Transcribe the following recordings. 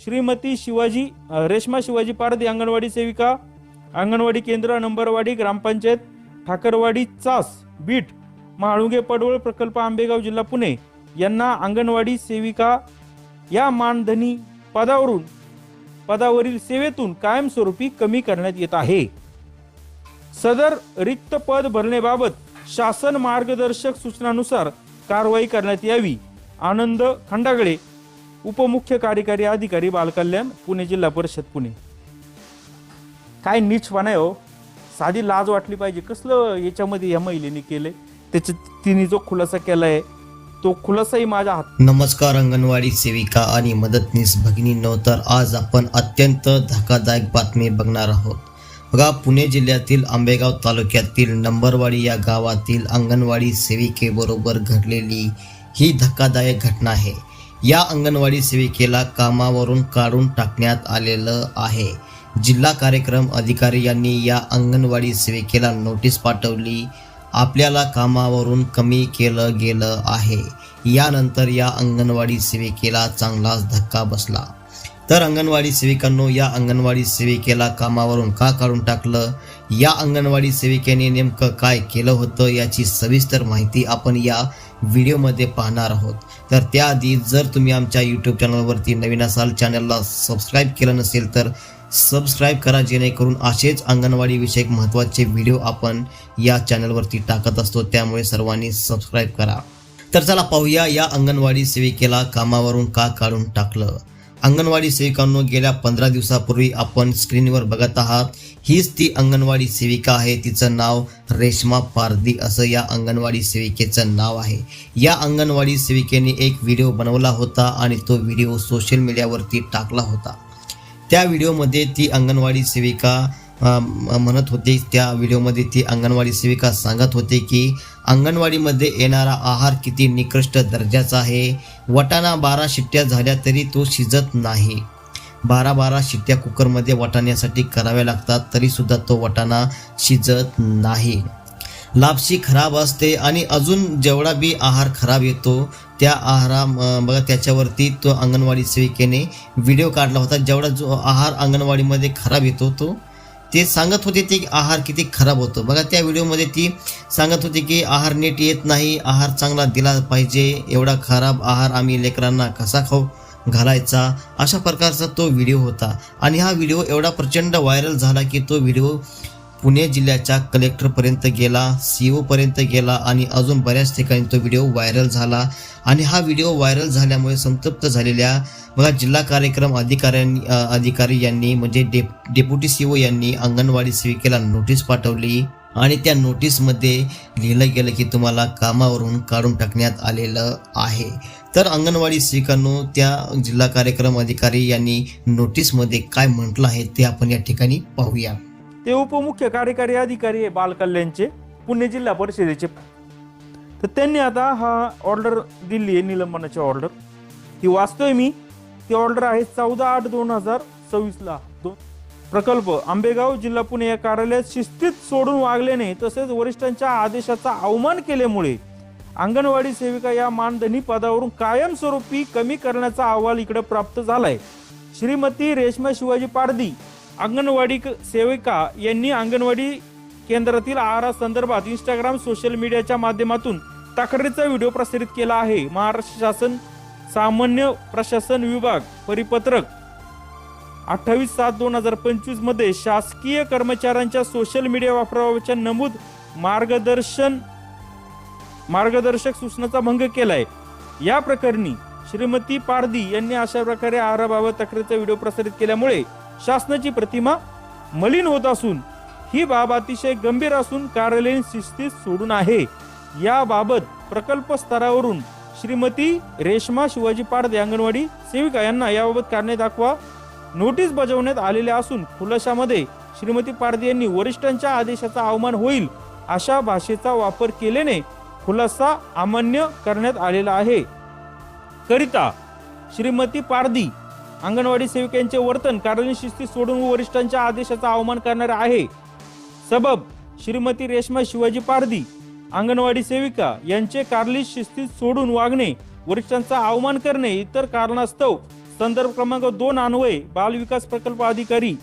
श्रीमती रेश्मा शिवाजी पारधी अंगणवाडी सेविका, अंगणवाडी केंद्र नंबरवाडी, ग्रामपंचायत ठाकरवाडी, चास, बीट, म्हाळुंगे पडवळ प्रकल्प, आंबेगाव, जिल्हा पुणे यांना अंगणवाडी सेविका या मानधनी पदावरील सेवेतून कायमस्वरूपी कमी करण्यात येत आहे. सदर रिक्त पद भरण्याबाबत शासन मार्गदर्शक सूचनानुसार कारवाई करण्यात यावी. आनंद खंडागळे, उपमुख्य कार्यकारी अधिकारी, बालकल्याण, पुणे, जिल्हा परिषद, पुणे. काय नीचपणा आहे हो, साधी लाज वाटली पाहिजे. कसलं याच्यामध्ये या महिलेने केलंय, तिने जो खुलासा केलाय तो खुलासाही माझ्या हात. नमस्कार अंगणवाडी सेविका आणि मदतनीस भगिनींनो, तर आज आपण अत्यंत धक्कादायक बातमी बघणार आहोत. बघा, पुणे जिल्ह्यातील आंबेगाव तालुक्यातील नंबरवाडी या गावातील अंगणवाडी सेविकेबरोबर घडलेली ही धक्कादायक घटना आहे. या अंगणवाडी सेविकेला कामावरून काढून टाकण्यात आलेलं आहे. जिल्हा कार्यक्रम अधिकारी यांनी या अंगणवाडी सेविकेला नोटीस पाठवली. आपल्याला कामावरून कमी केलं गेलं आहे. यानंतर या अंगणवाडी सेविकेला चांगलाच धक्का बसला. तर अंगणवाडी सेविकांनो, या अंगणवाडी सेविकेला कामावरून का काढून टाकलं, या अंगणवाडी सेविकेने नेमकं काय केलं होतं याची सविस्तर माहिती आपण या व्हिडिओमध्ये पाहणार आहोत. तर त्याआधी जर तुम्ही आमच्या यूट्यूब चॅनलवरती नवीन असाल, चॅनलला सबस्क्राईब केलं नसेल तर सबस्क्राईब करा, जेणेकरून असेच अंगणवाडी विषयक महत्त्वाचे व्हिडिओ आपण या चॅनलवरती टाकत असतो. त्यामुळे सर्वांनी सबस्क्राईब करा. तर चला पाहूया या अंगणवाडी सेविकेला कामावरून का काढून टाकलं. अंगणवाडी सेविकांनो, गेल्या 15 दिवसापूर्वी आपण स्क्रीनवर बघत आहात, हीच ती अंगणवाडी सेविका आहे. तिचं नाव रेश्मा पारधी असं या अंगणवाडी सेविकेचं नाव आहे. या अंगणवाडी सेविकेने एक व्हिडिओ बनवला होता आणि तो व्हिडिओ सोशल मीडियावरती टाकला होता. त्या व्हिडिओमध्ये ती अंगणवाडी सेविका म्हणत होते, त्या व्हिडिओमध्ये ती अंगणवाडी सेविका सांगत होते की अंगणवाडीमध्ये येणारा आहार किती निकृष्ट दर्जाचा आहे. वाटाणा 12 शिट्ट्या झाल्या तरी तो शिजत नाही. 12 शिट्ट्या कुकरमध्ये वाटाण्यासाठी कराव्या लागतात, तरीसुद्धा तो वाटाणा शिजत नाही. लापशी खराब असते आणि अजून जेवढा बी आहार खराब येतो त्या बघा, त्याच्यावरती तो अंगणवाडी सेविकेने व्हिडिओ काढला होता. जेवढा जो आहार अंगणवाडीमध्ये खराब येतो ते सांगत होते ते आहार किती खराब होतो. बघा, त्या व्हिडिओमध्ये ती सांगत होती की आहार नीट येत नाही, आहार चांगला दिला पाहिजे, एवढा खराब आहार आम्ही लेकरांना कसा खाऊ घालायचा, अशा प्रकारचा तो व्हिडिओ होता. आणि हा व्हिडिओ एवढा प्रचंड व्हायरल झाला की तो व्हिडिओ पुणे जिल्ह्याच्या कलेक्टरपर्यंत गेला, CO पर्यंत गेला आणि अजून बऱ्याच ठिकाणी तो व्हिडिओ व्हायरल झाला. आणि हा व्हिडिओ व्हायरल झाल्यामुळे संतप्त झालेल्या बघा जिल्हा कार्यक्रम अधिकारी यांनी म्हणजे डेप्युटी CO यांनी अंगणवाडी सेविकेला नोटीस पाठवली आणि त्या नोटीसमध्ये लिहिलं गेलं की तुम्हाला कामावरून काढून टाकण्यात आलेलं आहे. तर अंगणवाडी सेविकांनो, त्या जिल्हा कार्यक्रम अधिकारी यांनी नोटीसमध्ये काय म्हटलं आहे ते आपण या ठिकाणी पाहूया. ते उपमुख्य कार्यकारी अधिकारी आहे बालकल्याणचे, पुणे जिल्हा परिषदेचे. तर त्यांनी आता हा ऑर्डर दिली आहे, निलंबनाची ऑर्डर. ती वाचतोय मी. ती ऑर्डर आहे 14/8/2024 प्रकल्प आंबेगाव, जिल्हा पुणे या कार्यालयात शिस्तीत सोडून वागल्याने तसेच वरिष्ठांच्या आदेशाचा अवमान केल्यामुळे अंगणवाडी सेविका या मानधनी पदावरून कायमस्वरूपी कमी करण्याचा अहवाल इकडे प्राप्त झालाय. श्रीमती रेश्मा शिवाजी पारधी अंगणवाडी सेविका यांनी अंगणवाडी केंद्रातील आहारासंदर्भात इंस्टाग्राम सोशल मीडियाच्या माध्यमातून तक्रारीचा व्हिडिओ प्रसारित केला आहे. महाराष्ट्र शासन सामान्य प्रशासन विभाग परिपत्रक 28/7/2025 मध्ये शासकीय कर्मचाऱ्यांच्या सोशल मीडिया वापराबाबतच्या नमूद मार्गदर्शक सूचनांचा भंग केलाय. या प्रकरणी श्रीमती पारधी यांनी अशा प्रकारे आहाराबाबत तक्रारीचा व्हिडिओ प्रसारित केल्यामुळे शासनाची प्रतिमा मलिन होत असून ही बाब अतिशय गंभीर असून कार्यालयीन शिस्तीत सोडून आहे. याबाबत प्रकल्प स्तरावरून श्रीमती रेश्मा शिवाजी पारधी अंगणवाडी सेविका यांना याबाबत कारणे दाखवा नोटीस बजावण्यात आलेले असून खुलाशामध्ये श्रीमती पारधी यांनी वरिष्ठांच्या आदेशाचा अवमान होईल अशा भाषेचा वापर केल्याने खुलासा अमान्य करण्यात आलेला आहे. करिता श्रीमती पारधी अंगणवाडी सेविकांचे वर्तन कार्यालयीन शिस्ती सोडून वरिष्ठांच्या आदेशाचा अवमान करणारे आहे. सबब श्रीमती रेश्मा शिवाजी पारधी अंगणवाडी सेविका यांचे कार्यालयीन शिस्ती सोडून वागणे, वरिष्ठांचा अवमान करणे, इतर कारणास्तव संदर्भ क्रमांक 2 अन्वये बाल विकास प्रकल्प अधिकारी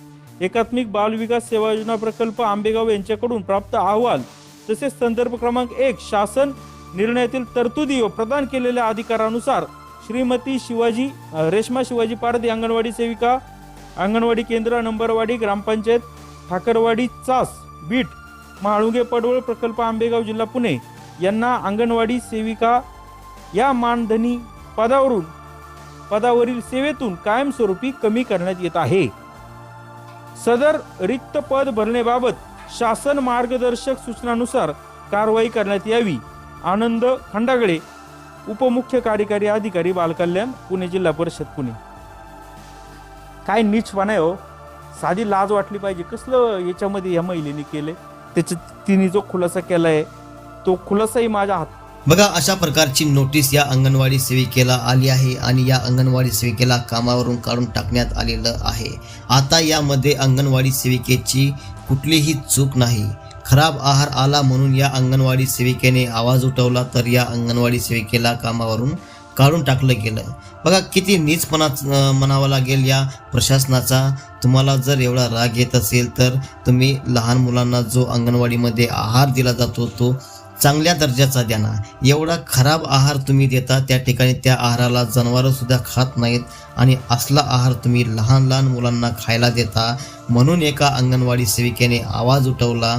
एकात्मिक बाल विकास सेवा योजना प्रकल्प आंबेगाव यांच्याकडून प्राप्त अहवाल तसेच संदर्भ क्रमांक 1 शासन निर्णयातील तरतुदी व प्रदान केलेल्या अधिकारानुसार श्रीमती रेश्मा शिवाजी पारधी अंगणवाडी सेविका अंगणवाडी केंद्र नंबरवाडी ग्रामपंचायत ठाकरवाडी चास बीट म्हाळुंगे पडवळ प्रकल्प आंबेगाव जिल्हा पुणे यांना अंगणवाडी सेविका या मानधनी पदावरील सेवेतून कायमस्वरूपी कमी करण्यात येत आहे. सदर रिक्त पद भरण्याबाबत शासन मार्गदर्शक सूचनानुसार कारवाई करण्यात यावी. आनंद खंडागळे उपमुख्य कार्यकारी अधिकारी बालकल्याण पुणे जिल्हा परिषद पुणे. काय नीचपणा आहे हो, साधी लाज वाटली पाहिजे. कसलं याच्यामध्ये या महिलेने केले, तिने जो खुलासा केलाय तो खुलासाही माझ्या हात. बघा, अशा प्रकारची नोटीस या अंगणवाडी सेविकेला आली आहे आणि या अंगणवाडी सेविकेला कामावरून काढून टाकण्यात आलेलं आहे. आता यामध्ये अंगणवाडी सेविकेची कुठलीही चूक नाही. खराब आहार आला म्हणून या अंगणवाडी सेविकेने आवाज उठवला तर या अंगणवाडी सेविकेला कामावरून काढून टाकलं गेलं. बघा, किती नीचपणा म्हणावा लागेल या प्रशासनाचा. तुम्हाला जर एवढा राग येत असेल तर तुम्ही लहान मुलांना जो अंगणवाडीमध्ये आहार दिला जातो तो चांगल्या दर्जाचा द्या ना. एवढा खराब आहार तुम्ही देता, त्या ठिकाणी त्या आहाराला जनावरं सुद्धा खात नाहीत आणि असला आहार तुम्ही लहान लहान मुलांना खायला देता. म्हणून एका अंगणवाडी सेविकेने आवाज उठवला,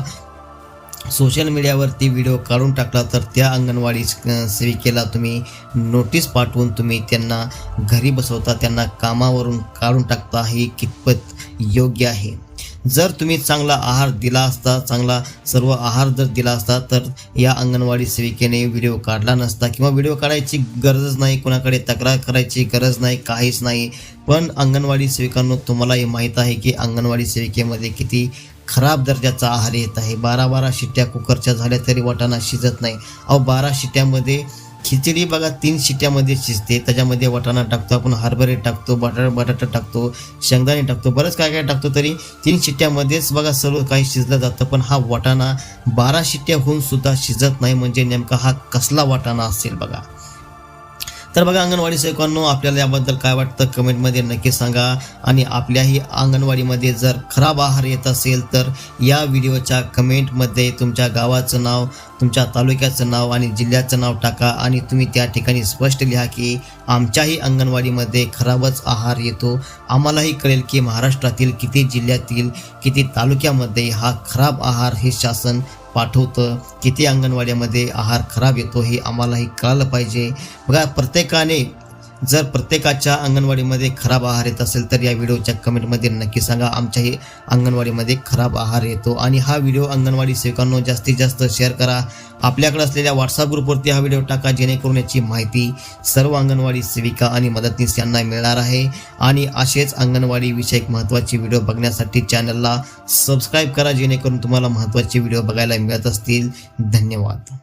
सोशल मीडियावरती व्हिडिओ काढून टाकला तर त्या अंगणवाडी सेविकेला तुम्ही नोटीस पाठवून तुम्ही त्यांना घरी बसवता, त्यांना कामावरून काढून टाकता. हे कितपत योग्य आहे? जर तुम्ही चांगला आहार दिला असता, चांगला सर्व आहार जर दिला असता तर या अंगणवाडी सेविकेने व्हिडिओ काढला नसता किंवा व्हिडिओ काढायची गरज नाही, कोणाकडे तक्रार करायची गरज नाही, काहीच नाही. पण अंगणवाडी सेविकांनो, तुम्हालाही माहीत आहे की अंगणवाडी सेविकेमध्ये किती खराब दर्जाचा आहार येत आहे. 12 शिट्ट्या कुकरच्या झाल्या तरी वाटाणा शिजत नाही. 12 शिट्ट्यामध्ये खिचडी बघा 3 शिट्ट्यामध्ये शिजते. त्याच्यामध्ये वाटाणा टाकतो आपण, हरभरे टाकतो, बटाटा टाकतो, शेंगदाणे टाकतो, बरंच काय काय टाकतो, तरी 3 शिट्ट्यामध्येच बघा सर्व काही शिजलं जातं. पण हा वाटाणा 12 शिट्ट्या होऊन सुद्धा शिजत नाही, म्हणजे नेमका हा कसला वाटाणा असेल बघा. तर बघा अंगणवाडी सेवकांनो, आपल्याला याबद्दल काय वाटतं कमेंटमध्ये नक्की सांगा. आणि आपल्याही अंगणवाडीमध्ये जर खराब आहार येत असेल तर या व्हिडिओच्या कमेंटमध्ये तुमच्या गावाचं नाव, तुमच्या तालुक्याचं नाव आणि जिल्ह्याचं नाव टाका आणि तुम्ही त्या ठिकाणी स्पष्ट लिहा की आमच्याही अंगणवाडीमध्ये खराबच आहार येतो. आम्हालाही कळेल की महाराष्ट्रातील किती जिल्ह्यातील किती तालुक्यामध्ये हा खराब आहार हे शासन पाठवतं, किती अंगणवाड्यामध्ये आहार खराब येतो हे आम्हालाही कळालं पाहिजे. बघा, जर प्रत्येकाच्या अंगणवाडीमध्ये खराब आहार येत असेल तर या व्हिडिओच्या कमेंटमध्ये नक्की सांगा आमच्याही अंगणवाडीमध्ये खराब आहार येतो. आणि हा व्हिडिओ अंगणवाडी सेवकांनो जास्तीत जास्त शेअर करा. आपल्याकडे असलेल्या व्हॉट्सअप ग्रुपवरती हा व्हिडिओ टाका, जेणेकरून याची माहिती सर्व अंगणवाडी सेविका आणि मदतनीस यांना मिळणार आहे. आणि असेच अंगणवाडी विषयक महत्त्वाचे व्हिडिओ बघण्यासाठी चॅनलला सबस्क्राईब करा, जेणेकरून तुम्हाला महत्त्वाचे व्हिडिओ बघायला मिळत असतील. धन्यवाद.